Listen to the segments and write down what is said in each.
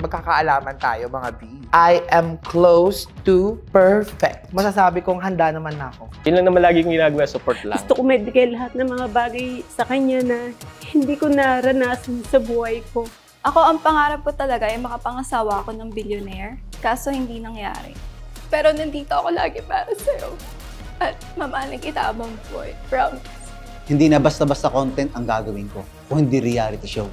magkakaalaman tayo, mga B. I am close to perfect. Masasabi kong handa naman na ako. Yun lang naman laging ginagawa, support lang. Gusto ko maibigay lahat ng mga bagay sa kanya na hindi ko naranasan sa buhay ko. Ako, ang pangarap ko talaga ay makapangasawa ako ng billionaire. Kaso hindi nangyari. Pero nandito ako lagi para sa'yo. At mamahaling kita abang boy. Promise. Hindi na basta-basta content ang gagawin ko, kung hindi reality show.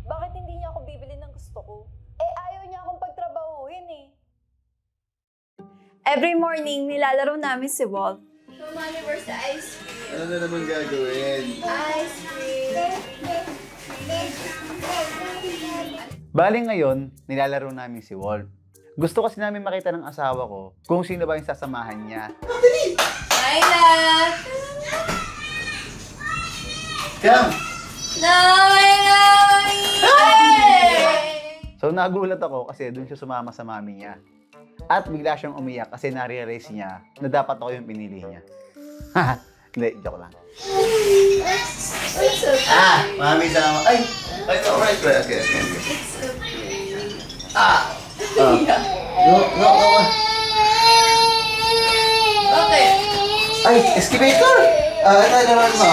Bakit hindi niya ako bibili ng gusto ko? Eh, ayaw niya akong pagtrabahuhin eh. Every morning, nilalaro namin si Walt. So, Mommy, where's the ice cream? Ano na naman gagawin? Ice cream! Bali ngayon, nilalaro namin si Walt. Gusto kasi namin makita ng asawa ko kung sino ba yung sasamahan niya. Hi, love! Come! No, I love you! So nagulat ako kasi doon siya sumama sa mami niya. At bigla siyang umiyak kasi na-realize niya na dapat ako yung pinili niya. Hindi, joke lang. Mami sama. Ay, alright. Okay. No. Okay. Ay, excavator! Ito naman mo.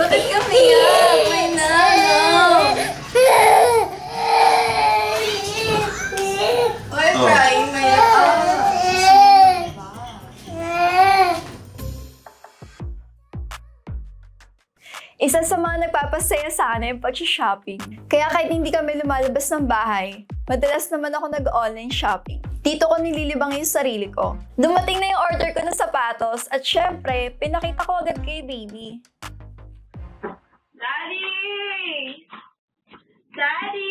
Bakit ka umiyak? May nano. We're crying, Maya. Isa sa mga nagpapasaya sa akin ay yung pag-shopping. Kaya kahit hindi kami lumalabas ng bahay, madalas naman ako nag-online shopping. Dito ko nililibang yung sarili ko. Dumating na yung order ko ng sapatos at syempre, pinakita ko agad kay baby. Daddy! Daddy!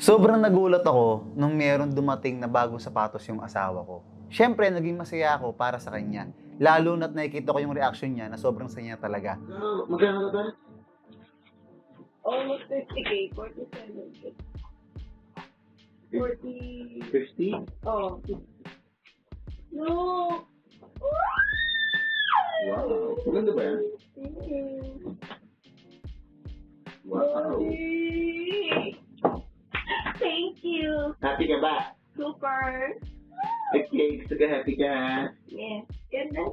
Sobrang nagulat ako nung meron dumating na bagong sapatos yung asawa ko. Siyempre, naging masaya ako para sa kanya. Lalo na't nakikita ko yung reaction niya na sobrang saya talaga. Magkano ba? Almost 50K, 47. 40... 50? Oh. No! Wow. Maganda ba yan? Thank you. Wow. Thank you. Happy ka ba? Super. Okay, gusto ka happy ka? Yes. Ganda.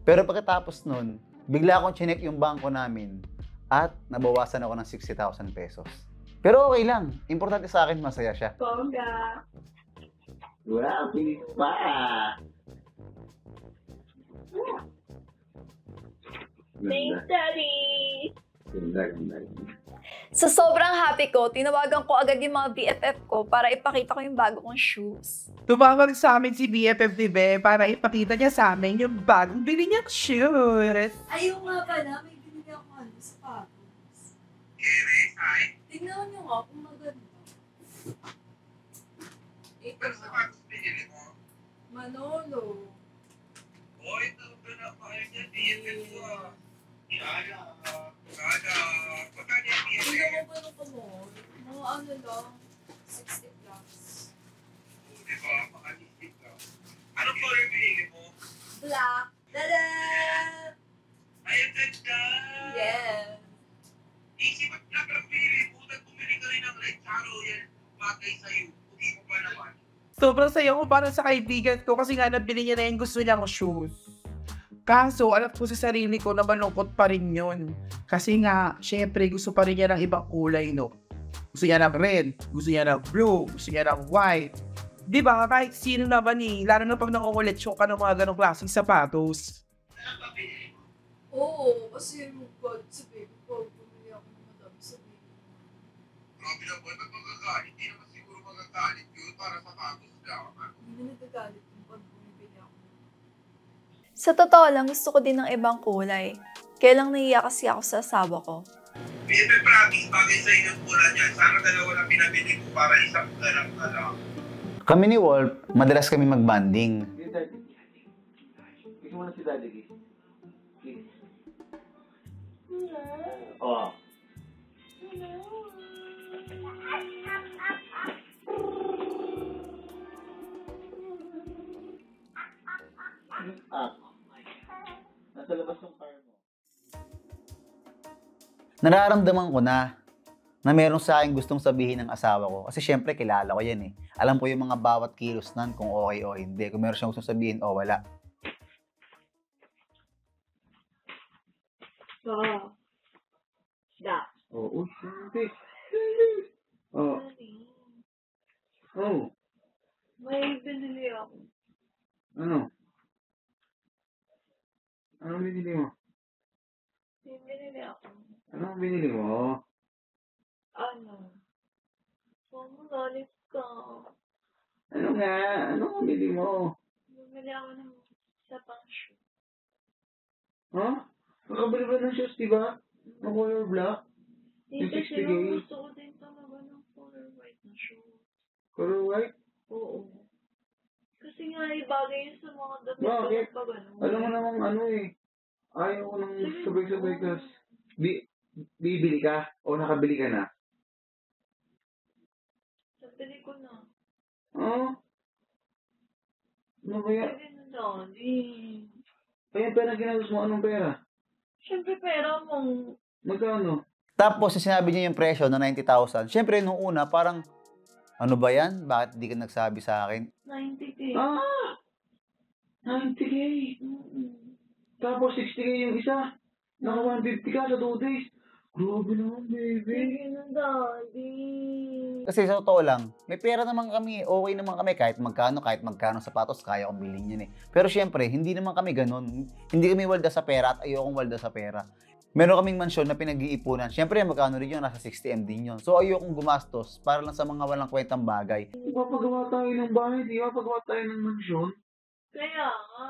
Pero pagkatapos nun, bigla akong chinek yung bangko namin at nabawasan ako ng 60,000 pesos. Pero okay lang. Importante sa akin, masaya siya. Bongga. Wow, pinis pa. Thanks, Daddy. Ganda. Sa sobrang happy ko, tinawagan ko agad yung mga BFF ko para ipakita ko yung bago kong shoes. Tumawag sa amin si BFF Dibe para ipakita niya sa amin yung bagong bili niyang shoes. Ayun nga pala, may binili ako sapatos. Tingnan niyo nga kung maganda. Ito nga. Manolo. Hoy, ito na kayo niya, BFF ko ah. Pagkano yung BFF? Hindi ako ganun ka mo. Mga ano lang, 60 plus. O, diba? Makalisip ka. Anong color pinili mo? Black. Tada! Ay, ang ganda! Yeah. Isip at black lang pinili mo. Bumili ka rin ng light saro yan. Bagay sa'yo. Hindi mo pa naman. Sobrang saya ko para sa kaibigan ko kasi nga nabili niya na yung gusto niyang shoes. Kaso, alam ko sa sarili ko na malungkot pa rin yun. Kasi nga, syempre, gusto pa rin niya ng ibang kulay, no? Gusto niya ng red, gusto niya ng blue, gusto niya ng white. Di ba? Kahit sino naman eh, lalo na pag nakukoletsyon ka ng mga ganong klaseng sapatos. Oo, kasi yung God sa baby ko, bumili ako ng madami sa baby. Grabe na ba? magagalit. Hindi naman siguro magagalit yun para sa patos lang. Sa totoo lang, gusto ko din ng ibang kulay. Kaya lang naiiyak kasi ako sa asawa ko. May promise bagay sa inyo pula niyan. Sana dalawa lang pinabili mo para isang ganang na lang. Kami ni Wolf, madalas kami mag-banding. Ikaw muna si Daddy, please. Please. Oh. Nasa labas yung car mo. Nararamdaman ko na meron sa akin gustong sabihin ng asawa ko. Kasi syempre, kilala ko yan eh. Alam ko yung mga bawat kilos nan kung okay o hindi. Kung meron siyang gustong sabihin o wala. Oo, hindi. Oh. Oh. May binili ako. Ano? Anong binili mo? May binili ako. Anong binili mo? Ano? Mama, galit ka. Ano nga? Anong binili mo? Bumili ako ng isa pang shoe. Ha? Nakabili ba ng shoes, diba? Ng color black? Hindi Yung kasi 60 days? gusto ko din talaga ng color white na shoe. Color white? Oo. Kasi nga, bagay yun sa mga damit Bakit? ko pag ano. Alam mo namang ano eh. Ayaw ko nang sabay-sabay ka. Bibili ka? O nakabili ka na? Sabili ko na. Oo? Ano ba yan? Sabi na Daddy. Kaya pera ginagos mo, anong pera? Siyempre, pera mo. Magkano? Tapos, sinabi niya yung presyo na 90,000. Syempre, nung una, parang, ano ba yan? Bakit di ka nagsabi sa akin? 90K. Ah! 90K! Tapos 60K yung isa. Naka 150 ka sa 2 days. Grabe naman, baby. Sige na, Daddy. Kasi sa totoo lang, may pera naman kami. Okay naman kami kahit magkano sapatos, kaya kong bilhin yun eh. Pero syempre, hindi naman kami ganun. Hindi kami walda sa pera at ayokong walda sa pera. Meron kaming mansyon na pinag-iipunan. Syempre, magkano rin yun? Nasa 60M din yun. So, ayokong gumastos para lang sa mga walang kwentang bagay. Papagawa tayo ng bahay, di ba? Pagawa tayo ng mansyon. Kaya nga.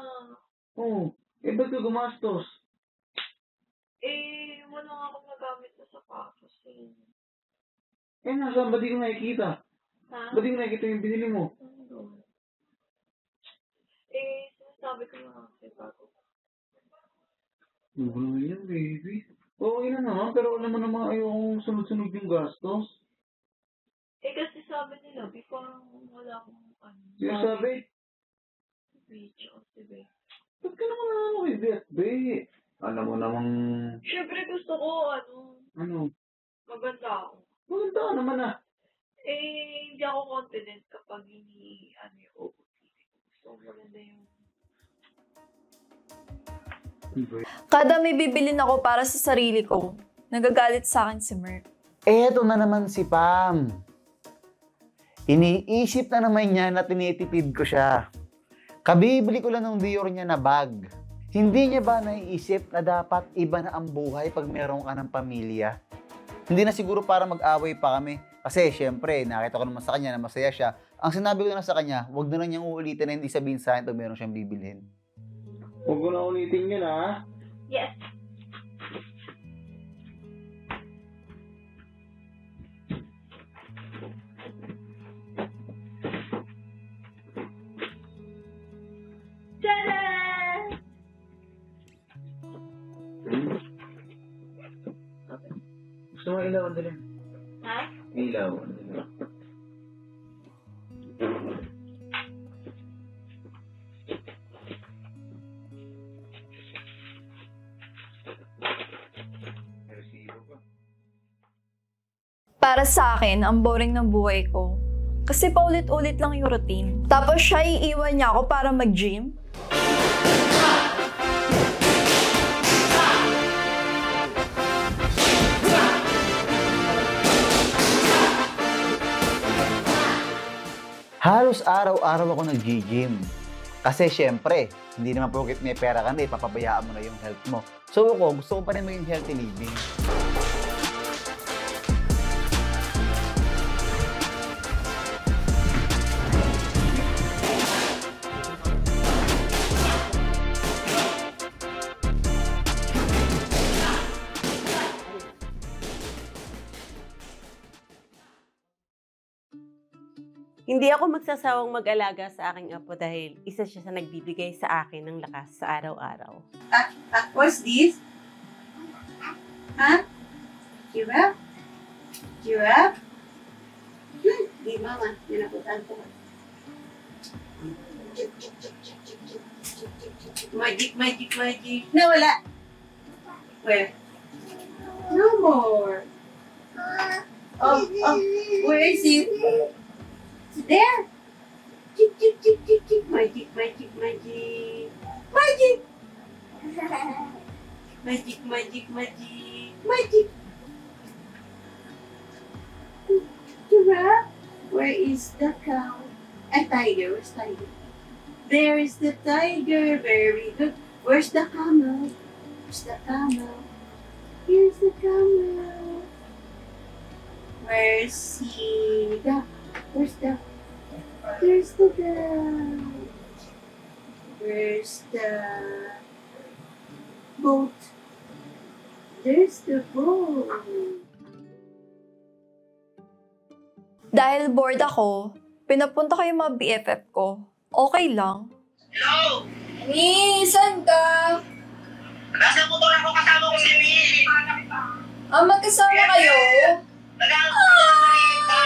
Oo. Eh, ba't ka gumastos? Eh, wala nga akong nagamit na sapatos eh. Eh, nasaan? Ba't di ko nakikita? Ha? Ba't di ko nakikita yung binili mo? Ano? Eh, sinasabi ko na kasi bago. Ano naman yan, baby? Okay na naman, pero alam mo naman ayokong sunod-sunod yung gastos. Eh, kasi sabi nila, before wala akong ano. Sino sabi? Beach o si Be. Ba't ka naman ano kay Beth, be? Alam mo namang... Siyempre gusto ko, Ano? maganda ako. Maganda ka naman ah. Eh, hindi ako confident kapag hindi, yung OOTD. Gusto ko maganda yung... Kada may bibilin ako para sa sarili ko, nagagalit sa akin si Merk. Eto na naman si Pam. Iniisip na naman niya na tinitipid ko siya. Kabibili ko lang ng Dior niya na bag. Hindi niya ba naiisip na dapat iba na ang buhay pag meron ka ng pamilya? Hindi na siguro para mag-away pa kami. Kasi syempre, nakita ko naman sa kanya na masaya siya. Ang sinabi ko na sa kanya, huwag na lang niyang uulitin na hindi sabihin sa akin pag meron siyang bibilhin. Huwag ko na ulitin yun ah. Yes! Tada! Gusto mo ilaw, andali. Ha? Ilaw, andali. Para sa akin, ang boring ng buhay ko. Kasi paulit-ulit lang yung routine. Tapos siya iiwan niya ako para mag-gym. Halos araw-araw ako nag-gym. Kasi syempre, hindi naman porket may pera ka na, papabayaan mo na yung health mo. So ako, gusto ko pa rin maging healthy living. Hindi ako magsasawang mag-alaga sa aking apo dahil isa siya sa nagbibigay sa akin ng lakas sa araw-araw. What's this? Huh? Giraffe? Giraffe? Di mama, ninakutan ko. Magic, magic, magic. Nawala. Where? No more. Oh, where is it? It's there. Chick, chick, chick, chick, chick. Magic, magic, magic. Magic. Magic, magic, magic. Magic. Giraffe? Where is the cow? A tiger. Where's tiger? There is the tiger. Very good. Where's the camel? Where's the camel? Here's the camel. Where's the duck? Where's the? There's the duck. Where's the boat? There's the boat. Dahil bored ako, pinapunta ko yung mga BFF ko. Okay lang. Hello! Ni, saan ka? Nasa motor ako kasama ko si Mie. Magkasama kayo? Nag-aaral ko sa merienda.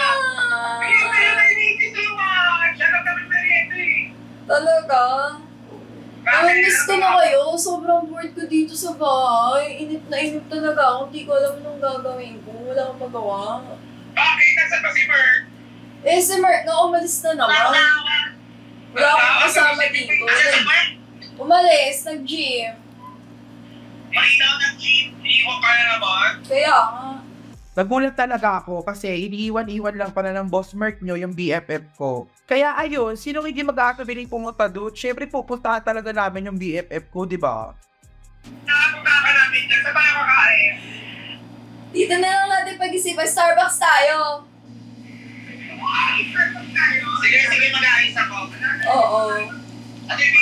Hindi kayo nainitin ko yung siya lang kami merienda eh. Talaga? Miss ko na kayo. Sobrang bored ko dito sa bahay. Inip na inip talaga ako. Hindi ko alam anong gagawin ko. Wala akong magawa. Bakit? Nasaan ba si Mert? Si Mert na umalis na naman. Wala akong kasama dito. Umalis, nag-gym. Malinaw ng jeep. Iiwan ka na naman. Kaya nga. Nagulat talaga ako kasi iniiwan-iwan lang pala ng boss Merc nyo yung BFF ko. Kaya ayun, sino hindi mag-aakabiling pumunta doon? Siyempre pupuntahan talaga namin yung BFF ko, di ba? Nakapunta ka namin dyan. Saan tayo kakain? Dito na lang natin pag-isipan. Starbucks tayo. Sige, sige, mag-aayos ako. Oo. At yung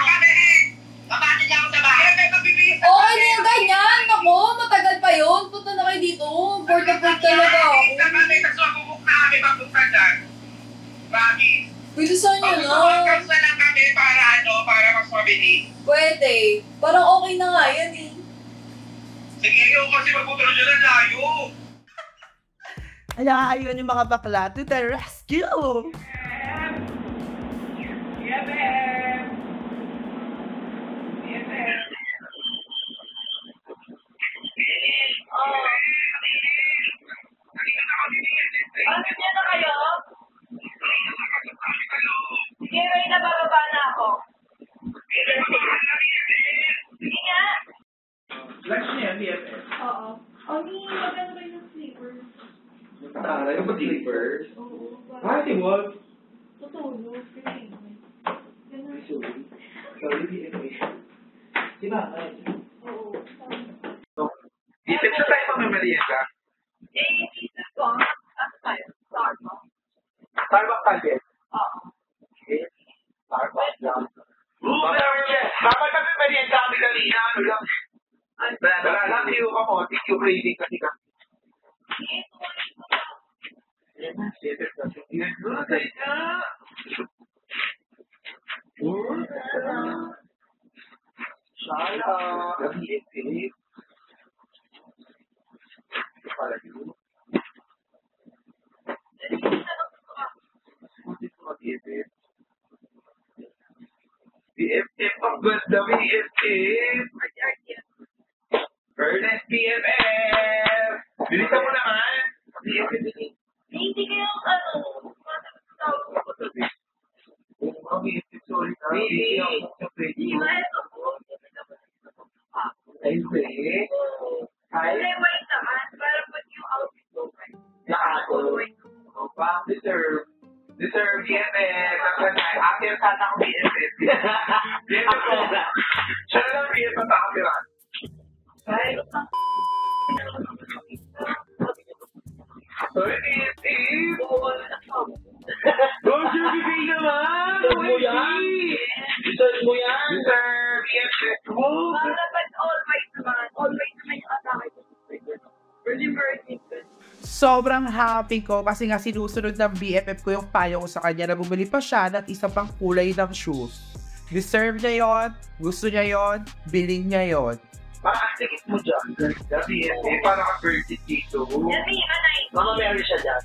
kami kapatid niya ako sa bahay. May kabibigis. Okay na yung ganyan. Naku, matagal pa yun. Punta na kayo dito. Bored na bored talaga ako. Sa kami, tapos mabubuk na kami papunta dyan. Bakit? Pwede saan yun, Mag-workouts na lang kami para mas mabilis. Pwede. Parang okay na nga yan eh. Sige, yung kasi magputuro dyan ang layo. Kaya ayun yung mga bakla to the rescue! Nandiyan na kayo? Sige, may nabababa na ako. Sige nga. Lunch niya, BFF. Oo. Maganda ba yung sleepers? Tara, yung pa-sleepers. Oo. Bakit wag? Tutulog. Kasi Ay, sorry, BFF. Di ba? oo. Isip sa tayo pang merienda. Isip ko, ano tayo? Starbucks. Starbucks tayo. Oo. Okay. Starbucks lang. Dapat kami merienda kami kanina. Ano lang? Wala lang, siyo ka mo. Thank you, craving kasi ka. BFF, ang ganda BFF. Ernest BFF. Bilisan mo naman. BFF. Hindi kayo, Sorry. Hindi. wait naman. Para pag yung outfit ko, Deserve BFF. After sana ako BFF. BFF ko. Siya na lang BFF ako tiran. Sorry, BFF. Don't you bigay naman! Deserve mo yan! Deserve mo yan! Deserve BFF mo! dapat always naman yung atake ko. Virgin. Sobrang happy ko kasi nga sinusunod ng BFF ko yung payo ko sa kanya na bumili pa siya ng isa pang kulay ng shoes. Deserve niya yon, gusto niya yon, biling niya yon. Parang astigit mo dyan. Kasi parang ka-birthday dito. Mga meron siya dyan.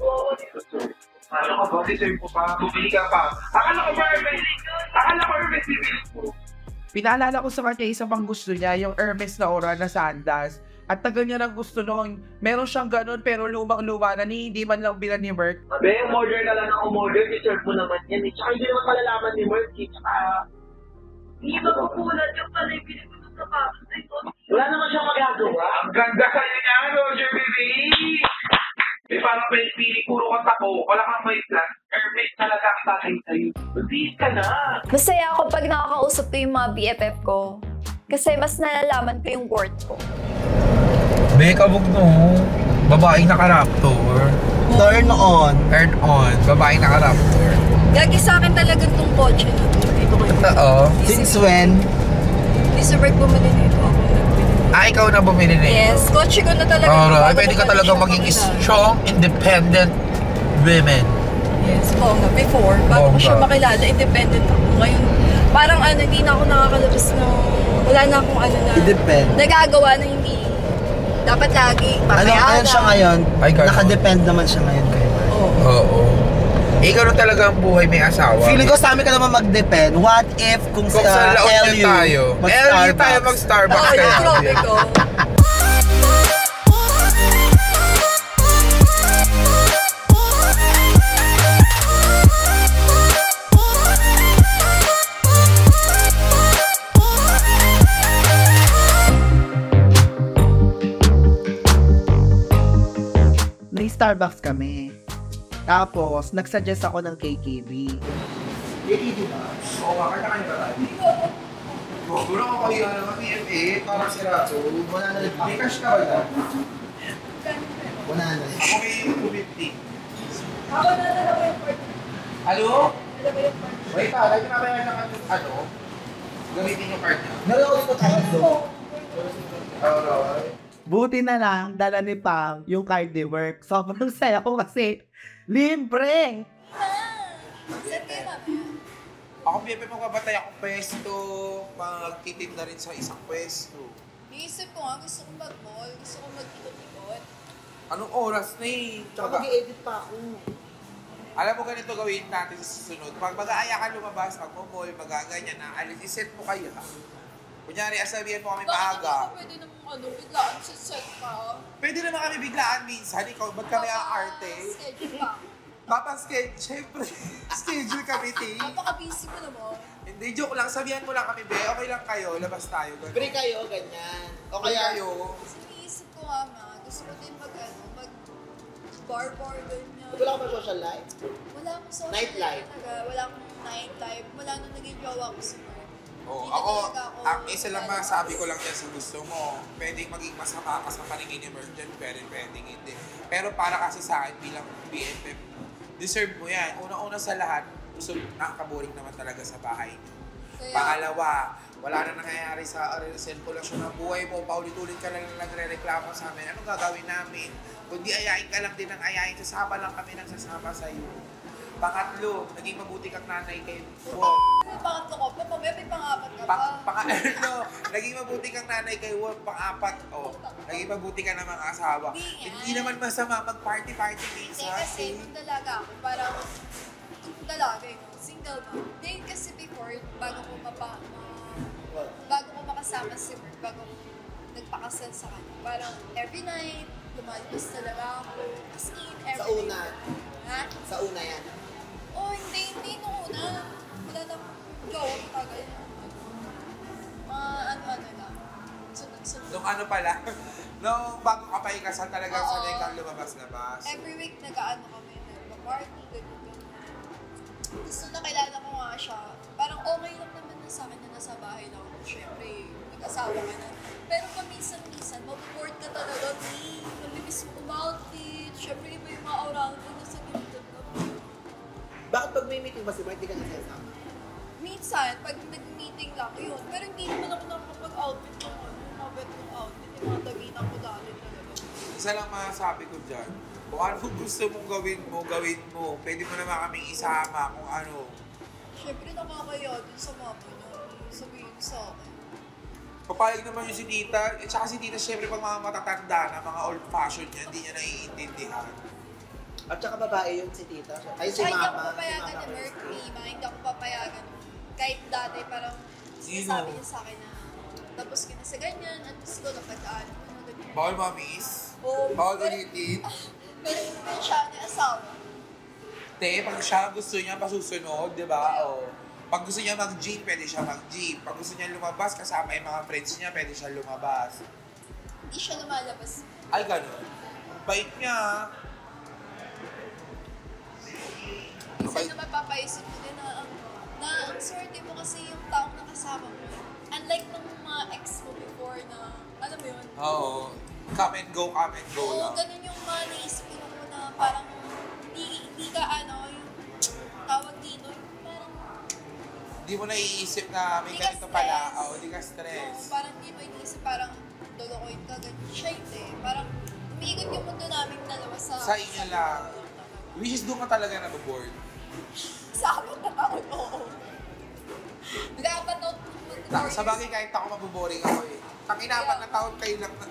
Oo, dito. Ano ka ba? Deserve mo pa. Bumili ka pa. Akala ko Hermes bibili mo. Pinaalala ko sa kanya isa pang gusto niya, yung Hermes na ora na sandas. At tagal niya nang gusto noon. Meron siyang ganun pero lumang-luma na hindi man lang bilan ni Merck. Abe, umorder ka lang ng umorder. Deserve mo naman yan. Tsaka hindi naman malalaman ni Merck. Tsaka hindi magpupulat yung pala yung pinipulot sa kapatid ko. Wala naman siyang magagawa. Ang ganda sa'yo niya, Roger Baby! Parang pili puro kang tako. Wala kang may plan. Hermes talaga ang tatay sa'yo. Magdiis ka na! Masaya ako pag nakakausap ko yung mga BFF ko. Kasi mas nalalaman ko yung worth ko. Bekabog no. Babaeng naka-raptor. Turn on. Turn on. Babaeng naka-raptor. Gagi sa akin talaga itong kotse na ito. Dito kayo. Oo. Since when? Di sa break bumili na ito. Ako nagbili. Ikaw na bumili na ito? Yes. Kotse ko na talaga. Alright. Pwede ka talaga maging strong, independent women. Yes. Oo nga. Before, bago ko siya makilala, independent ako. Ngayon, parang hindi na ako nakakalabas ng... Wala na akong nagagawa na hindi. Dapat lagi Ano siya ngayon? Nakadepend naman siya ngayon kayo. Oo. Ikaw na talaga ang buhay may asawa. Feeling ko sa amin ka naman mag-depend. What if kung sa LU tayo? LU tayo mag-Starbucks kaya. Grabe ko. Starbucks kami. Tapos, nagsuggest ako ng KKB. KKB ba? Oo, kanya-kanya ba tayo? Siguro ako kayo ng PFA, parang si Rato. May cash ka ba na? Ako may 250. Ako na dalawa yung part. Ano? Wait pa, lagi na ba yan ng gamitin yung card niya? Nalawag ko tayo doon. Buti na lang, dala ni Pam yung card ni work. So, masaya ko kasi libre! Ako, Pepe, magbabatay akong pwesto. Magtitinda rin sa isang pwesto. Iisip ko nga, gusto ko mag-mall. Gusto ko mag-ikot-ikot. Anong oras na eh? Mag-i-edit pa ako. Alam mo ganito gawin natin sa susunod. Pag mag-aaya ka lumabas, mag-mall, mag-aganyan na, iset mo kayo ha. Kunyari, asabihin mo kami maaga. Bakit pwede namang biglaan sa set ka? Pwede naman kami biglaan minsan. Ikaw, ba't kami aarte? Schedule pa. Papaschedule, syempre. Schedule kami, te. Napaka-busy mo naman. Hindi, joke lang. Sabihan mo lang kami, be. Okay lang kayo, labas tayo. Ganun. Free kayo, ganyan. Okay kayo. Kasi iniisip ko nga, gusto ko din mag-bar-bar, ganyan. Wala ka ba social life? Wala akong social Nightlife? talaga. Wala akong nightlife. Wala nung naging jowa ko sa Mark. Ang isa lang masabi ko lang yan sa gusto mo, pwedeng maging masama ka sa paningin ni Merck dyan, pwedeng hindi. Pero para kasi sa akin bilang BFF, deserve mo yan. Una-una sa lahat, gusto nakakaboring naman talaga sa bahay. Pangalawa, wala na nangyayari sa sirkulasyon ng buhay mo, paulit-ulit ka lang nagre-reklamo sa amin. Anong gagawin namin? Kung di ayain ka lang din ng ayain, sasama lang kami ng sasama sa'yo. Pangatlo, naging mabuti kang nanay kay Wolf. Pangatlo ko pa, may pang-apat ka pa. Pangatlo, naging mabuti kang nanay kay Wolf. Pang-apat, naging mabuti ka ng mga asawa. Hindi naman masama mag-party-party minsan. Kasi nung dalaga ako, parang dalaga single mom. Then kasi before, bago ko makasama si Mark, bago ko nagpakasal sa kanya, parang every night, lumalabas talaga ako. As in, every Sa una? Ha? Sa una yan? Oh, hindi nung una. Wala lang jowa ko tagal. Ano-ano lang. Sunod-sunod. Nung ano pala, nung bago ka pa ikasal talagang sanay kang lumabas-labas. Every week nag-ano kami, nag-party, ganyan. Gusto na kilala ko nga siya. Parang okay lang naman na sa akin na nasa bahay lang ako. Siyempre, nag-asawa ka na. Pero paminsan-minsan, mabuboard ka talaga. Nalibis mo umoutit. Siyempre, iba yung mga aura ko na sa gilid ka. Bakit pag may meeting ba si Mark, di ka nasasama? Minsan, pag nag-meeting lang, yun. Pero hindi naman ako nakapag-outfit ng mga bet kong outfit. Yung mga dagitan ko dali talaga. Isa lang masasabi ko dyan. Kung ano gusto mong gawin mo, gawin mo. Pwede mo naman kaming isama kung ano. Siyempre nakakaya dun sa mama niya. Sabihin sa akin. Papayag naman yung si tita. At saka si tita, syempre pag mga matatanda na, mga old fashion niya, hindi niya naiintindihan. At saka babae yun si tita. Ay, si Hindi ako mama. papayagan ni Mercury, hindi ako papayagan. Kahit dati parang sinasabi niya sa akin na tapos ka na sa ganyan, at least ko napagdaan mo na ganyan. Bawal mamis? Oo. Bawal ulitin? Pero hindi ko siya ni asawa. Te, pag siya gusto niya pasusunod, di ba? O, pag gusto niya mag-gym, pwede siya mag-gym. Pag gusto niya lumabas, kasama yung mga friends niya, pwede siya lumabas. Hindi siya lumalabas. Ay, ganun. Ang bait niya. Minsan na mapapaisip mo din na ang swerte mo kasi yung taong nakasama mo. Unlike ng mga ex mo before na, alam mo yun? Oo. Come and go lang. Oo, ganun yung mga naisip mo na parang hindi ka yung tawag dito, yung parang Hindi mo naiisip na may ganito pala. Oo, hindi ka stress. Oo, parang hindi mo iniisip parang lolokohin ka, ganyan. Siya hindi. Parang umiikot yung mundo namin dalawa sa inyo lang. Which is doon ka talaga naboboard. Sa apat na taon, oo. Nag-apat na taon. Sa bagay kahit ako maboboring ako eh. Takinapat na taon kayo lang na.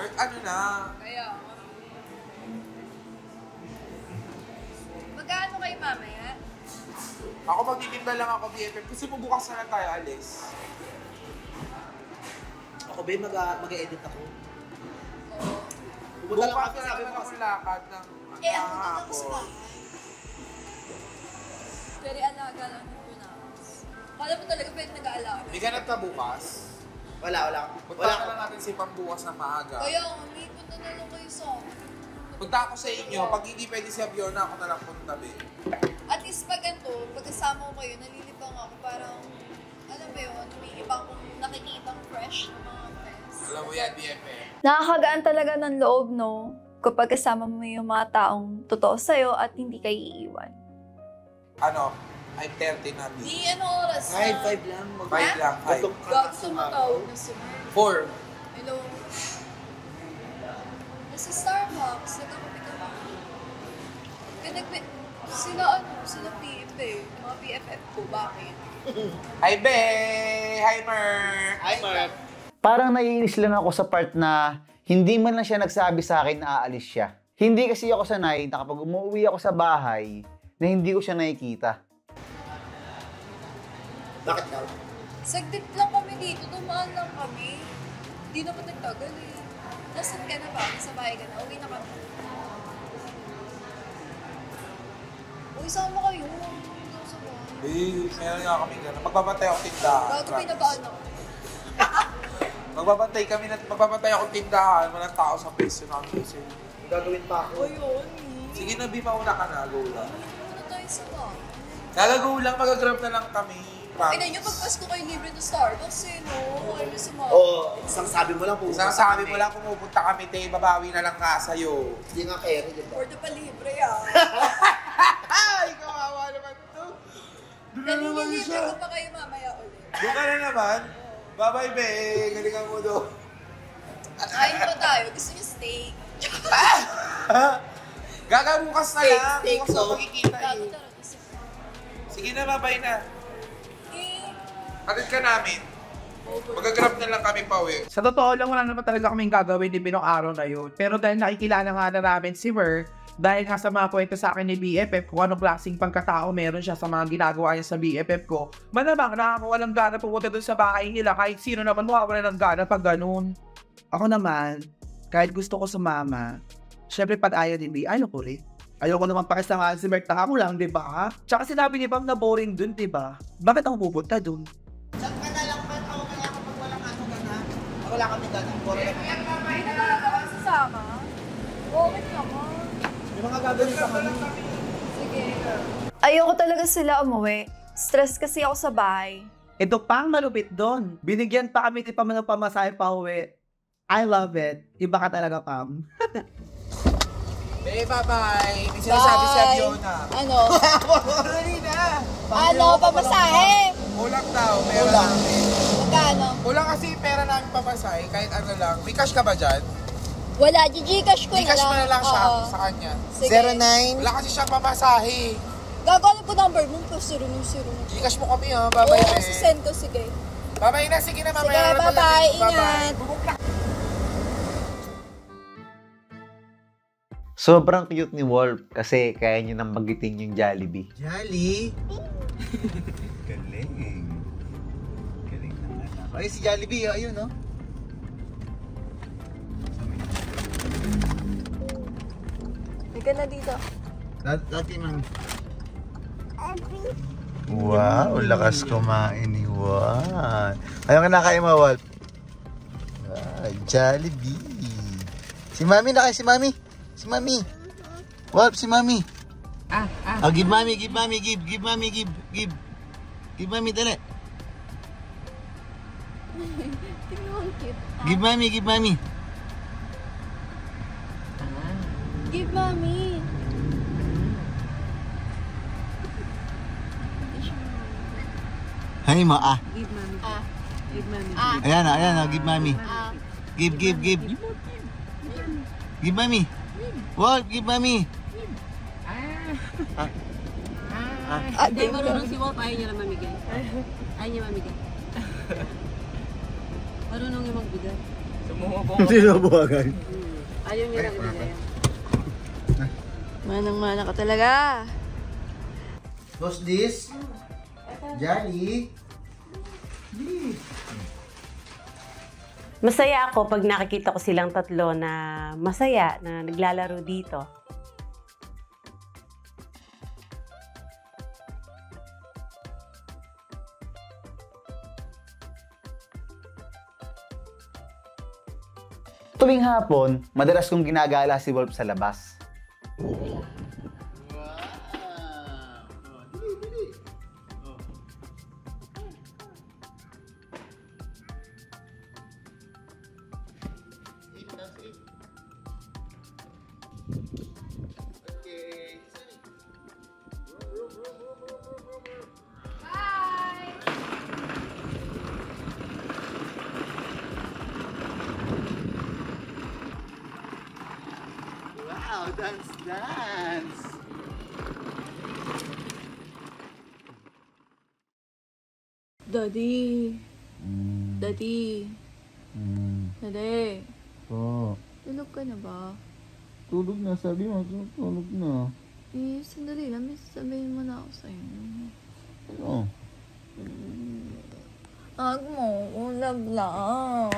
Ano na? Kaya. Magkano kayo mamaya? Ako magtitinda lang ako BFF. Gusto mo bukas na lang tayo, alis? Ako ba mag-edit ako? Bukas na naman akong lakad ng Ako na ako sa bahay. Very alaga lang yung Pinas. Kala mo talaga pwede nag-aalaga. May ganap ka bukas? Wala. Punta na lang natin si Pambukas na maaga. Kaya, may punta na lang kayo sa akin. Punta ako sa inyo. Pag hindi pwede si Abiona, ako na lang punta, be. At least pag pagkasama ko kayo, nalilibang ako. Parang, alam mo yun, may ibang nakikitang fresh na mga friends. Alam mo yan, BFF. Nakakagaan talaga ng loob, no? Kapag kasama mo yung mga taong totoo sa'yo at hindi kayo iiwan. Ano? I'm 30 na, be. Di, ano oras na? 5 lang. 5 lang, 5. Gag, sumatawag na si Mer. 4. Hello. Nasa Starbucks, nagkakapi ka ba? Sila PF eh. Mga PFF ko, bakit? Hi, Be! Hi, Mer! Hi, Mer! Parang naiinis lang ako sa part na hindi man lang siya nagsabi sa akin na aalis siya. Hindi kasi ako sanay na kapag umuwi ako sa bahay, na hindi ko siya nakikita. Bakit daw? Saglit lang kami dito, dumaan lang kami. Hindi naman nagtagal eh. Nasaan ka na ba? Sa bahay ka na? Uwi na kami. Uy, sama kayo. Sa bahay. Meron nga kami gano'n. Magbabantay ako tindahan. Bago pinabaan ako. Magbabantay ako tindahan. Walang tao sa peso namin. Gagawin pa ako. Ayun. Sige na, Bi, mauna ka na. Go lang. Ano tayo sa bahay? Gagago lang, mag-grab na lang kami. Ay na nyo, pagpasko kayo libre to Starbucks eh, no? Ay, sa mga... Oo, isang sabi mo lang po. Isang sabi mo lang pumupunta kami, te, babawi na lang nga sa'yo. Hindi nga carry, di ba? Order pa libre ah. Ay, kawawa naman to. Nalilibre ko pa kayo mamaya ulit. Doon ka na naman. Bye-bye, be. Galingan mo doon. Kain pa tayo. Gusto niyo steak? Gaga, bukas na lang. Steak, Bukas na magkikita Bago eh. tara, gusto ko. Sige na, bye-bye na. Eh, Hatid ka namin. Mag-grab na lang kami pa uwi. Sa totoo lang, wala naman talaga kaming gagawin din binong araw na yun. Pero dahil nakikilala nga na namin si Mer, dahil nga sa mga kwento sa akin ni BFF, kung anong klaseng pagkatao meron siya sa mga ginagawa niya sa BFF ko, malamang nakakawalang gana pumunta dun sa bahay nila kahit sino naman mawawala ng gana pag ganun. Ako naman, kahit gusto ko sumama, syempre pag ayaw din B, ayaw ko rin. Ayoko naman pakisamaan si Mert na ako lang, di ba? Tsaka sinabi ni Bam na boring dun, di ba? Bakit ako pupunta dun? Diyan ka na lang, Pat. Ako kaya kapag walang ano ka na. Wala kami ganun. hindi na talaga ba sasama? Okay naman. Yung mga gagawin sa kami. Sige. Ayoko talaga sila umuwi. Stress kasi ako sa bahay. Ito pang malupit doon. Binigyan pa kami ni Pam ng pamasahe pa uwi. I love it. Iba ka talaga, Pam. Be, bye-bye. May sinasabi si Abiona. Ano? Dali na. Ano? Pamasahe? Kulang daw. Pera namin. Magkano? Kulang kasi pera namin papasahe. Kahit ano lang. May cash ka ba dyan? Wala, Gcash ko na lang. Gcash mo na lang siya Oo. sa kanya. Sige. 09. Wala kasi siya pamasahe. Gagawin ko number mo, plus 0. Gcash mo kami ha, babay Oo, na send ko, sige. Babay na, sige na mamaya. Sige, na bye-bye, talaga. ingat. Sobrang cute ni Wolf kasi kaya niya nang magiting yung Jollibee. Jolly. Galing. Galing naman ako. Ay, si Jollibee, ayun, no? Ika na dito. Dati, mami. Wow, lakas kumain ni Wolf. Ayaw kinakain mo, Wolf? Jollibee. Si Mami na kayo, si Mami. Si Mami. Wolf, si Mami. Oh, give Mami, give Mami, give Mami, give. Give Mami, dali. Give Mami, give Mami. Give Mommy. Hay mo, Give Mami. Give Mami. Ayan na, give Mami. Give. Give Mami. Wolf, give Mami. Hindi, marunong si Wolf. Ayaw niya na mamigay. Ayaw niya mamigay. Marunong yung magbigay. Hindi na buwagan. Ayaw niya na ibigay. Manang-mana ka talaga. What's this? Jolly. Masaya ako pag nakikita ko silang tatlo na masaya na naglalaro dito. Tuwing hapon, madalas kong ginagala si Wolf sa labas. Wow, dance. Daddy. Daddy. Daddy. Oh, Tulog ka na ba? tulog na. Sabi mo, tulog na. Eh, sandali lang. May sasabihin mo na ako sa'yo. Ano? Huwag mo. Ulag lang.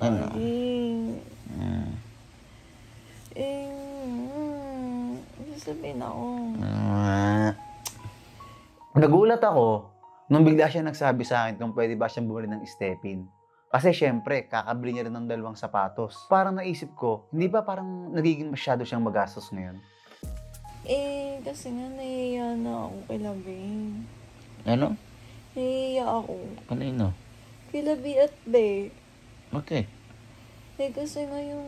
Ano? Sasabihin ako. Nagulat ako nung bigla siya nagsabi sa akin kung pwede ba siyang bumili ng stepin. Kasi syempre, kakabili niya rin ng 2 sapatos. Parang naisip ko, hindi ba parang nagiging masyado siyang magastos ngayon? Eh, kasi nga nahihiya na ako kay Labi. Ano? Nahihiya ako. Kanino? Kay Labi at Be. Okay. Eh, kasi nga yung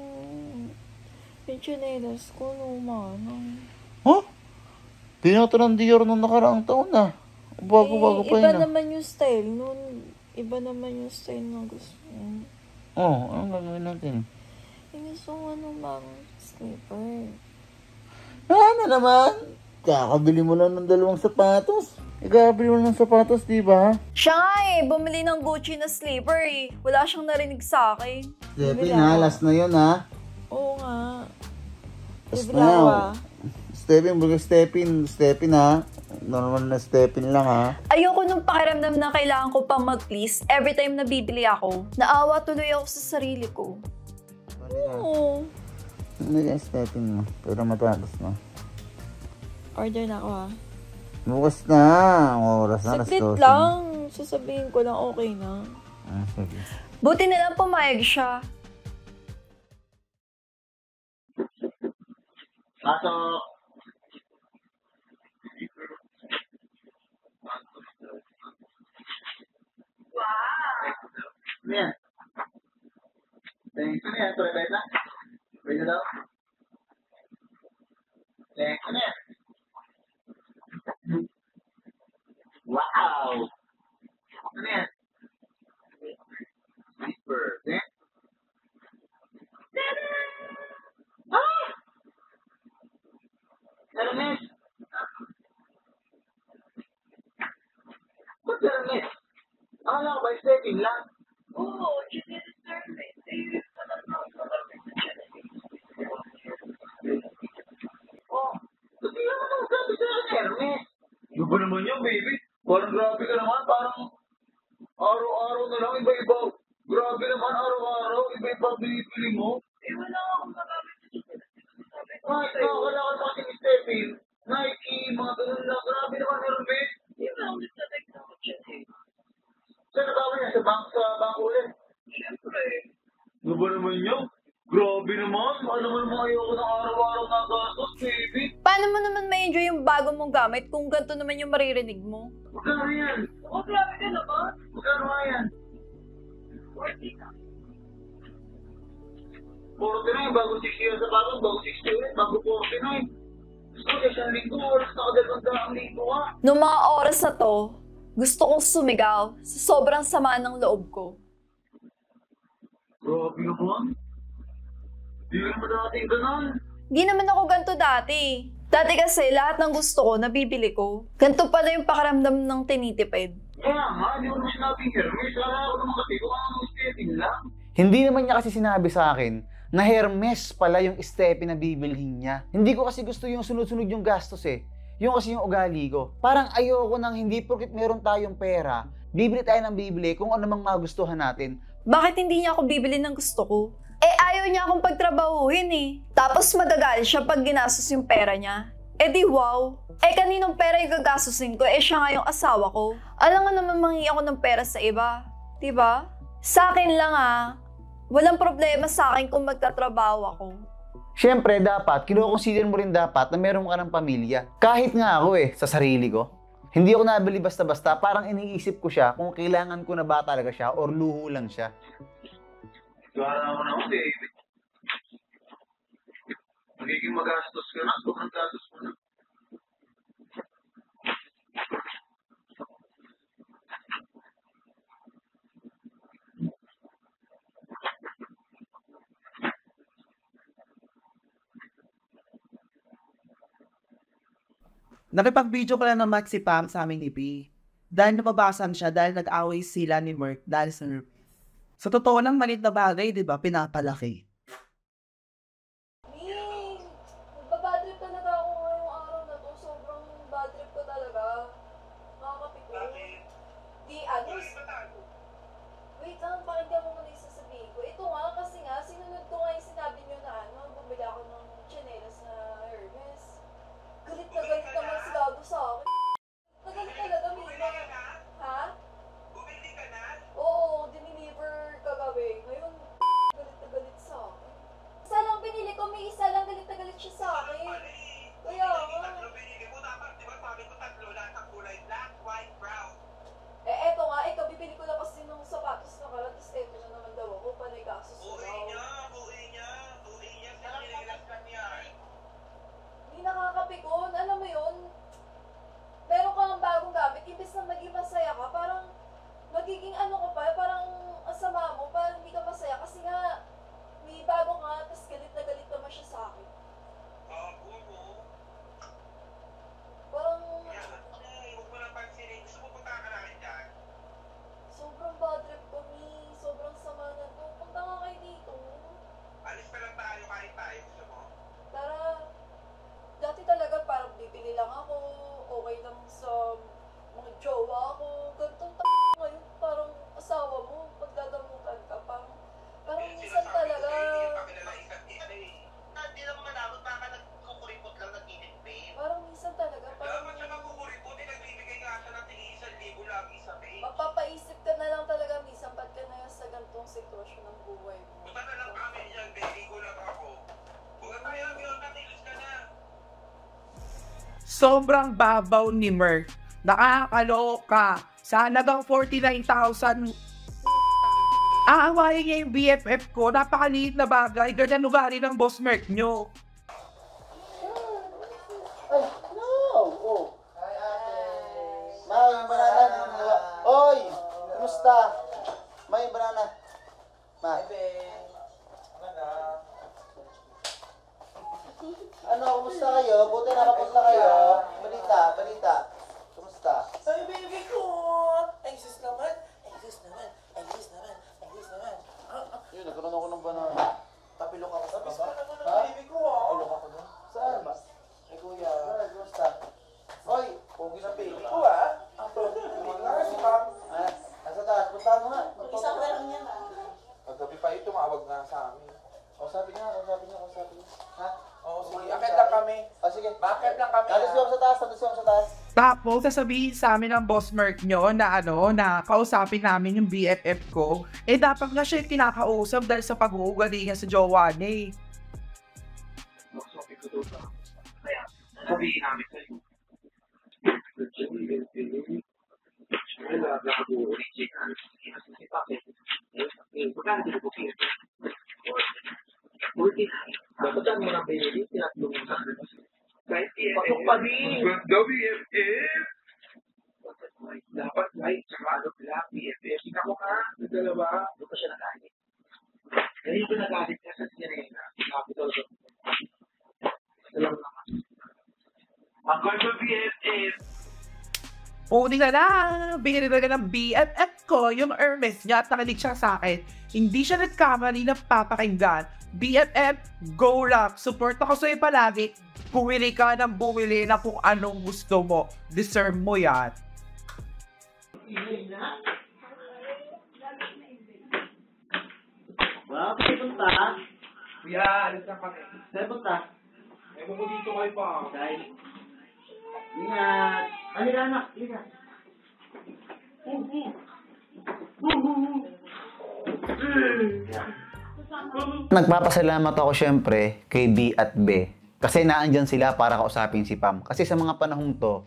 chinelas ko luma na. Huh? Tinatanong Dior nung nakaraang taon na. Bago-bago pa Iba yun. naman yung style nun. Iba naman yung style na gusto ko. Oh, anong gagawin natin? Eh, gusto ko bang slipper. Ano naman? Kakabili mo lang ng 2 sapatos. Kakabili mo ng sapatos, di ba? Siya nga bumili ng Gucci na slipper Wala siyang narinig sa akin. Stepin ha, last na yun ha. Oo nga. Last Bibili na ako yun. Stepin ha. Normal na stepin lang ha. Ayoko nung pakiramdam na kailangan ko pang mag-please every time na bibili ako. Naawa tuloy ako sa sarili ko. Oo. Ano yung stepin mo? Pero matapos na. Order na ako ha. Bukas na. Oras na. Saglit lang. Sasabihin ko lang okay na. Sige. Buti na lang pumayag siya. Pasok. Wow! Ano yan? Thanks. Ano yan? Ito rin na? Pwede daw? Thanks. Ano yan? Wow! Ano yan? setting lang. Oo, chinelas service. Oh, hindi naman ang sabi sa Hermes. Ano ba naman yan, baby? Parang grabe ka naman, parang araw-araw na lang, iba-iba. Grabe naman, araw-araw, iba-iba binibili mo. Wala akong magamit sa chinelas. Kahit nakakalakan pa si Steffi, Nike, mga ganun na, grabe naman, Hermes. Hindi na ako nagtatag na ako dyan eh. Saan nagawa niya? Sa bank ulit? Siyempre. Ano ba naman yun? Grabe naman. Ano mo naman ayoko ng araw-araw na gastos, baby? Paano mo naman ma-enjoy yung bago mong gamit kung ganito naman yung maririnig mo? Magkano yan? Oh, grabe ka naman. Magkano nga yan? 40 na. 49, bago 60 yan sa bago 68, bago 49. Gusto ko isang linggo, oras na kadalawang linggo ka. Noong mga oras na to, gusto kong sumigaw sa sobrang sama ng loob ko. Grabe naman. Hindi naman dating ganon. Di naman ako ganito dati. Dati kasi lahat ng gusto ko, nabibili ko. Ganito pala yung pakiramdam ng tinitipid. Kaya nga, hindi ko naman sinabing Hermes. Kaya ako naman kasi kung ano setting lang. Hindi naman niya kasi sinabi sa akin na Hermes pala yung Steffi na bibilhin niya. Hindi ko kasi gusto yung sunod-sunod yung gastos eh. Yung kasi yung ugali ko. Parang ayoko nang hindi porkit meron tayong pera, bibili tayo ng bibili kung ano mang magustuhan natin. Bakit hindi niya ako bibili ng gusto ko? Eh ayaw niya akong pagtrabahuhin eh. Tapos magagalit siya pag ginastos yung pera niya. Eh di wow. Eh kaninong pera yung gagastusin ko? Eh siya nga yung asawa ko. Alam nga naman mangingi ako ng pera sa iba. Diba? Sa akin lang walang problema sa akin kung magtatrabaho ako. Siyempre, dapat, kino-consider mo rin dapat na meron ka ng pamilya. Kahit nga ako sa sarili ko. Hindi ako nabili basta-basta, parang iniisip ko siya kung kailangan ko na ba talaga siya or luho lang siya. Gana mo na ako, baby. Magiging magastos ka na, sobrang gastos mo na. Nakipag-video ko lang ng Max si Pam sa aming EP. Dahil nababasan siya dahil nag-away sila ni Merk dahil sa nerve. Sa totoo lang, maliit na bagay, di ba? Pinapalaki. Nagpa-bad trip talaga ako ngayong araw na to. Sobrang bad trip ko talaga. Nakakapito. Wait lang, pakinggan mo muna yung sasabihin ko. Ito nga, kasi nga, sinunod ko nga yung sinabi nyo na bumili ako ng chinelas na Hermes. Galit na galit naman si Gado sa akin. Nagalit talaga, Mima. Ha? Bumili ka na? Oo, diniliver kagabi. Ngayon, galit na galit sa akin. Isa lang binili ko, may isa lang galit na galit siya sa akin. Kaya nga. Tatlo binili mo, dapat, di ba sabi ko tatlo lahat ng kulay, black, white, brown. Eh, eto nga, bibili ko na kasi ng sapatos na kalat, tapos eto na naman daw ako, panay gasos na daw. Uwi niya, sinilas ka niya. Hindi nakakapikon, alam mo yun? Meron kang bagong gamit, imbes na maging masaya ka, parang magiging ano ka pa, parang asama mo, parang hindi ka masaya kasi nga may bago ka, tapos galit na galit naman siya sa akin. Parang Huwag mo lang pansinin, gusto mo punta ka namin dyan? sobrang bad trip ko, Mi. Sobrang sama na to. Punta nga kayo dito. Alis pa lang tayo, kahit tayo, gusto mo? Tara. Dati talaga parang bibili lang ako, okay lang sa mga jowa ko. Gantong ngayon, parang asawa mo, pagdadamutan ka, parang minsan talaga. Hindi naman malabot, baka nagkukuripot lang nag-init-babe. Parang minsan talaga, Kaya man siya magkukuripot, nagbibigay nga siya ng tingin 1,000 lagi sa babe. mapapaisip ka na lang talaga minsan, ba't ka na sa gantong sitwasyon ng buhay mo. Punta na lang kami dyan, baby ko lang ako. Huwag tayo lang yun, natilis ka na. Sobrang babaw ni Merk. Nakakaloka. Sa halagang 49,000. Aawayin niya yung BFF ko. Napakaliit na bagay. Ganyan ugali ng boss Merk nyo. Ay, no! Oh. Hi, ate. May banana. Oy! Kumusta? May banana. Ma. Ano, kumusta kayo? Buti nakapunta kayo. Balita. Kumusta? Ay, baby ko! Ay, sus naman. kausapin niya. Ha? Oo, sige. Akit lang kami. Sige. Bakit lang kami? Talis mo sa taas. Tapos, sasabihin sa amin ng boss Merc nyo na na kausapin namin yung BFF ko. Eh, dapat nga siya yung kinakausap dahil sa pag-uugali niya sa jowa niya eh. Kaya, sabihin namin sa'yo. Dapat mo lang pinili, tinatlong mo sa kahit pasok pa din. Ganda, BFF! Dapat right, saka ano pala, BFF. Ika mo ka, yung dalawa. Doon pa siya nagalit. Ngayon ko nagalit niya sa sirena. Capital of Salamat naman. Ang ganda, BFF! Puni ka na! Binili na ng BFF ko yung Hermes niya at nakinig siya sa akin. Hindi siya nagkamali na papakinggan. BFF, go lang! Support ako sa'yo palagi. Bumili ka ng bumili na kung anong gusto mo. Deserve mo yan. Wow, kasi punta. Kuya, alis na kami. Saan punta? Ewan ko dito kayo pa. Dahil. Ingat. Halika anak, halika. Nagpapasalamat ako syempre kay B at B. Kasi naandyan sila para kausapin si Pam. Kasi sa mga panahong to,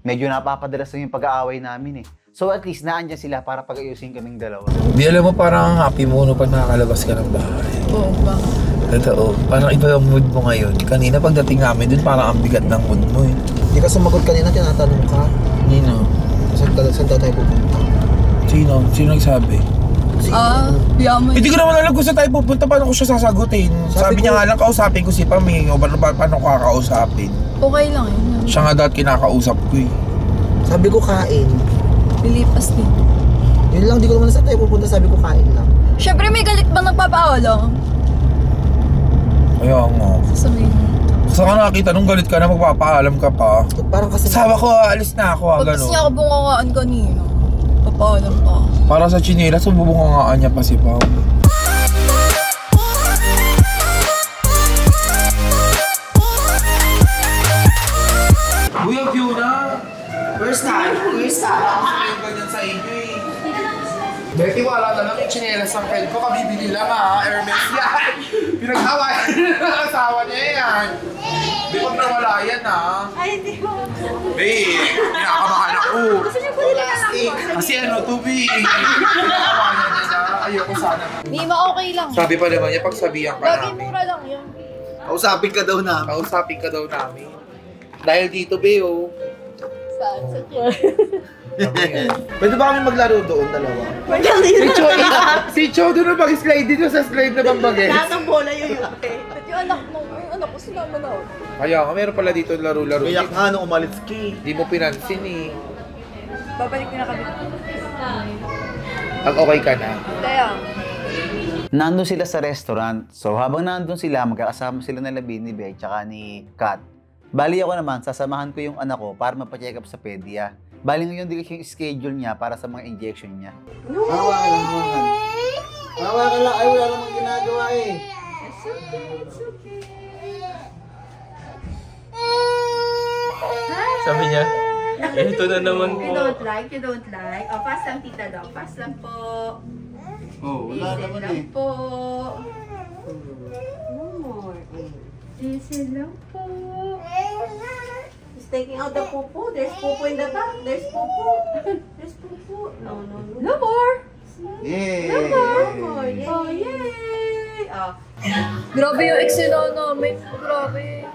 medyo napapadalas yung pag-aaway namin eh. So at least naandyan sila para pag-ayusin kaming dalawa. Di alam mo, parang happy mo no pag nakakalabas ka ng bahay. Oo, bakit? Totoo. Parang iba yung mood mo ngayon. Kanina pagdating namin dun, parang ang bigat ng mood mo eh. Hindi ka sumagot kanina, tinatanong ka. Nino? Saan tayo pupunta? Sino? Sino nagsabi? Yaman. Hindi ko naman alam kung saan tayo pupunta. Paano ko siya sasagutin? Sabi niya nga lang, kausapin ko si Paming. O paano ko kakausapin? Okay lang yun. Siya nga dapat kinakausap ko eh. Sabi ko kain. Lilipas din. Yun lang, di ko naman saan tayo pupunta. Sabi ko kain lang. Siyempre may galit bang nagpapaalam? Kaya nga. Sasabihin mo. Kasi ka nakakita nung galit ka na magpapaalam ka pa. Parang kasi... Sabi ko, alis na ako. Pagkas niya ako bungangaan kanina. Papaalam pa. Para sa chinelas, bubungangaan niya pa si Pam. Kuya Fiona! First time? First time? Yung ganyan sa inyo eh. Betty, wala na lang yung chinelas ng friend ko. Kabibili lang ha. Hermes yan. Pinag-awayan ng asawa niya yan. Di ba nawala yan ha? Ay, hindi ko. Babe, pinakabahan ako. Kasi ano to, babe? Pinakabahan niya na. Ayoko sana. Hindi okay lang. Sabi pa naman niya, pagsabihan ka Bagay namin. mura lang yun. Kausapin ka daw namin. Kausapin ka daw namin. Dahil dito, babe, oh. Saan? Sa Pwede ba kami maglaro doon, dalawa? Si Cho doon na mag-slide dito sa slide na bambagay. Lahat ng bola yung yupe. At yung anak ko sila mo na. Kaya nga, meron pala dito laro-laro. Kaya nga nung umalis ki. Di mo pinansin eh. Babalik na kami. Pag okay ka na. Kaya. Nandun sila sa restaurant. So habang nandun sila, magkakasama sila na Labi ni Bek tsaka ni Kat. Bali ako naman, sasamahan ko yung anak ko para mapacheck up sa pedia. Bali ngayon din yung schedule niya para sa mga injection niya. Hawakan lang, hawakan. Hawakan lang, ay wala namang ginagawa eh. It's okay, it's okay. Sabi niya, ito na naman You po. don't like, you don't like. Oh, fast lang tita daw, fast lang po. Oh, wala Listen naman lang eh. po. No more. Listen lang po. He's taking out the poo-poo. There's poo-poo in the back. There's poo-poo. There's poo-poo. No, no, no. No more. Yay! No more. Oh, yay! Oh. Grabe yung eksena namin. Grabe.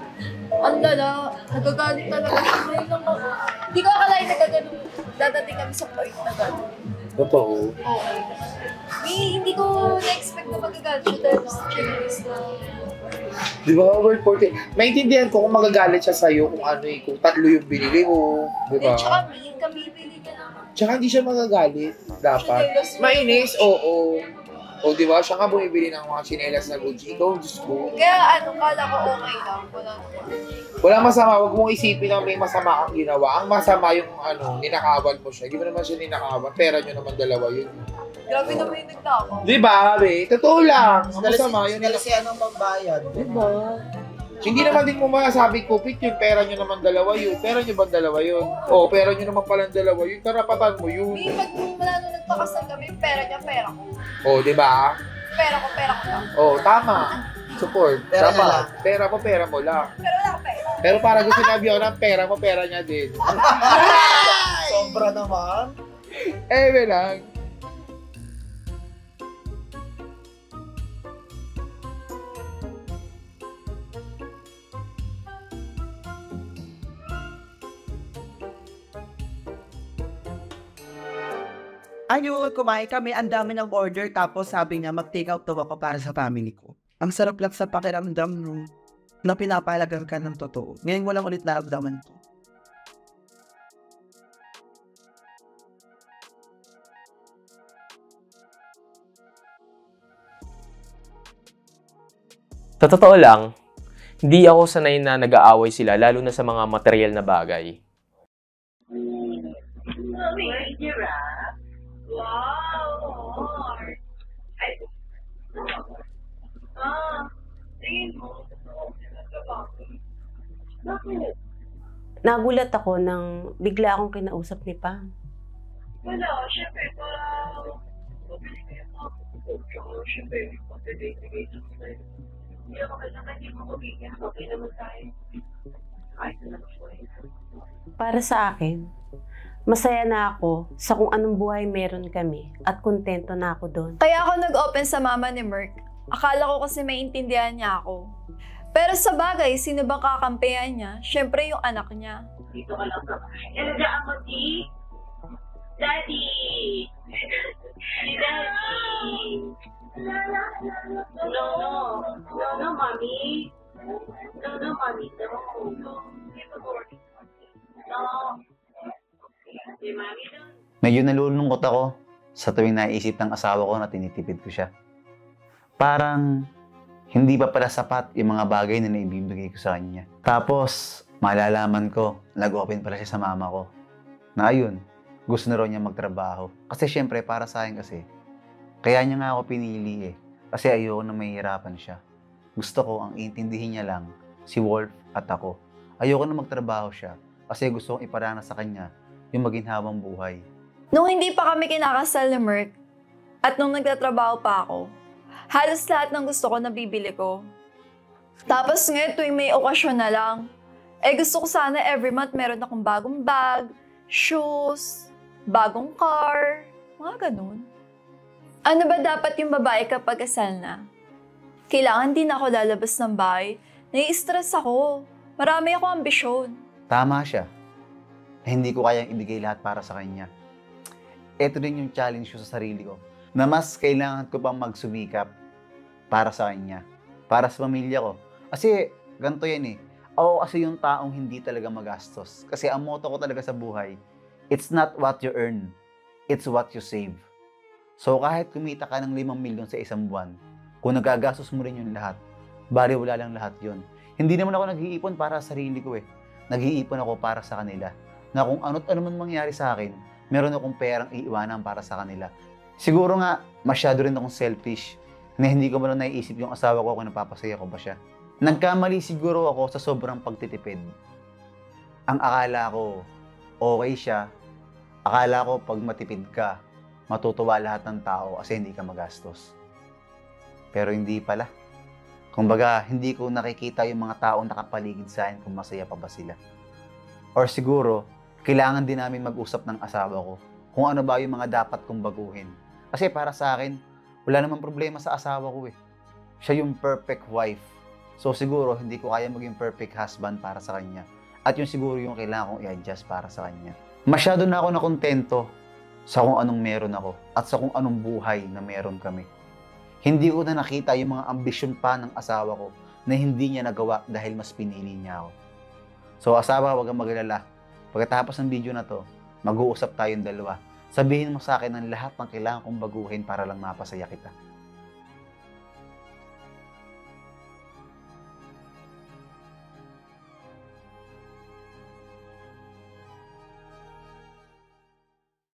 Ang lala. Nagagalit talaga siya. Ngayon lang ako. Hindi ko akalain na gano'n. Dadating kami sa point na gano'n. Totoo. Oo. Hindi ko na-expect na magagalit siya dahil sa checklist na. Di ba, over 40? Maintindihan ko kung magagalit siya sa'yo kung ano eh, kung tatlo yung binili mo. Di ba? Tsaka kami bili niya naman. Tsaka hindi siya magagalit. Dapat. Mainis, oo. O di ba, siya nga bumibili ng mga chinelas na Gucci. Ikaw, Diyos ko. Kaya kala ko okay lang. Wala naman. Wala masama, huwag mong isipin na may masama kang ginawa. Ang masama yung ninakawan mo siya. Hindi mo naman siya ninakawan. Pera nyo naman dalawa yun. Grabe naman yung nagtama. Di ba, be? Totoo lang. Ang masama, yun Dahil siya nang magbayad. Diba? Hindi naman din mo masasabi ko, Pit, yung pera nyo naman dalawa yun. Pera nyo ba dalawa yun? O, pera nyo naman palang dalawa yun. Karapatan mo yun. Hindi, pag mula nung nagpakasal kami, pera niya, pera ko. O, di ba? Pera ko lang. O, tama. Support. Pera Dapat. niya lang. Pera mo lang. Pero wala akong pera. Pero para gusto sinabi ako ng pera mo, pera niya din. Sobra naman. Eme lang. Ayun, kumain kami, ang dami ng order, tapos sabi niya, mag-take out daw ako para sa family ko. Ang sarap lang sa pakiramdam, no, na pinapalagan ka ng totoo. Ngayon walang ulit naramdaman ko. Sa totoo lang, hindi ako sanay na nag-aaway sila, lalo na sa mga material na bagay. Nagulat ako nang bigla akong kinausap ni Pam. Wala, syempre, mabili kayo ako. Syempre, pag-date sa'yo. Hindi ako kailangan, hindi mo kumigyan. Okay naman tayo. Kahit na lang po. Para sa akin, masaya na ako sa kung anong buhay meron kami at kontento na ako doon. Kaya ako nag-open sa mama ni Merk. Akala ko kasi maintindihan niya ako. Pero sa bagay, sino bang kakampihan niya? Syempre yung anak niya. Dito ka lang sa bahay. Talaga ako, Di. Daddy! Daddy! No, mommy. No, mommy. No. Medyo nalulungkot ako sa tuwing naisip ng asawa ko na tinitipid ko siya. Parang hindi pa pala sapat yung mga bagay na naibibigay ko sa kanya. Tapos, malalaman ko, nag-open pala siya sa mama ko. Na ayun, gusto na raw niya magtrabaho. Kasi syempre, para sa akin kasi, kaya niya nga ako pinili eh. Kasi ayoko na mahihirapan siya. Gusto ko, ang intindihin niya lang, si Wolf at ako. Ayoko na magtrabaho siya. Kasi gusto kong iparana sa kanya yung maginhawang buhay. Nung hindi pa kami kinakasal ni Merk, at nung nagtatrabaho pa ako, halos lahat ng gusto ko nabibili ko. Tapos ngayon tuwing may okasyon na lang, gusto ko sana every month meron akong bagong bag, shoes, bagong car, mga ganun. Ano ba dapat yung babae kapag kasal na? Kailangan din ako lalabas ng bahay. Nai-stress ako. Marami ako ambisyon. Tama siya. Hindi ko kayang ibigay lahat para sa kanya. Ito din yung challenge ko sa sarili ko. Na mas kailangan ko pang magsumikap para sa kanya. Para sa pamilya ko. Kasi ganito yan eh. Ako kasi yung taong hindi talaga magastos. Kasi ang motto ko talaga sa buhay, it's not what you earn, it's what you save. So kahit kumita ka ng 5 milyon sa isang buwan, kung nagagastos mo rin yung lahat, bali wala lang lahat yun. Hindi naman ako nag-iipon para sa sarili ko eh. Nag-iipon ako para sa kanila. Na kung ano't ano man mangyari sa akin, meron akong perang iiwanan para sa kanila. Siguro nga, masyado rin akong selfish na hindi ko man naiisip yung asawa ko kung napapasaya ko ba siya. Nagkamali siguro ako sa sobrang pagtitipid. Ang akala ko, okay siya. Akala ko pag matipid ka, matutuwa lahat ng tao kasi hindi ka magastos. Pero hindi pala. Kumbaga, hindi ko nakikita yung mga taong nakapaligid sa akin kung masaya pa ba sila. Or siguro, kailangan din namin mag-usap ng asawa ko kung ano ba yung mga dapat kong baguhin. Kasi para sa akin, wala namang problema sa asawa ko eh. Siya yung perfect wife. So siguro, hindi ko kaya maging perfect husband para sa kanya. At yung siguro yung kailangan kong i-adjust para sa kanya. Masyado na ako nakontento sa kung anong meron ako at sa kung anong buhay na meron kami. Hindi ko na nakita yung mga ambisyon pa ng asawa ko na hindi niya nagawa dahil mas pinili niya ako. So asawa, huwag kang mag-alala. Pagkatapos ng video na to, mag-uusap tayong dalawa. Sabihin mo sa akin ang lahat ng kailangan kong baguhin para lang mapasaya kita.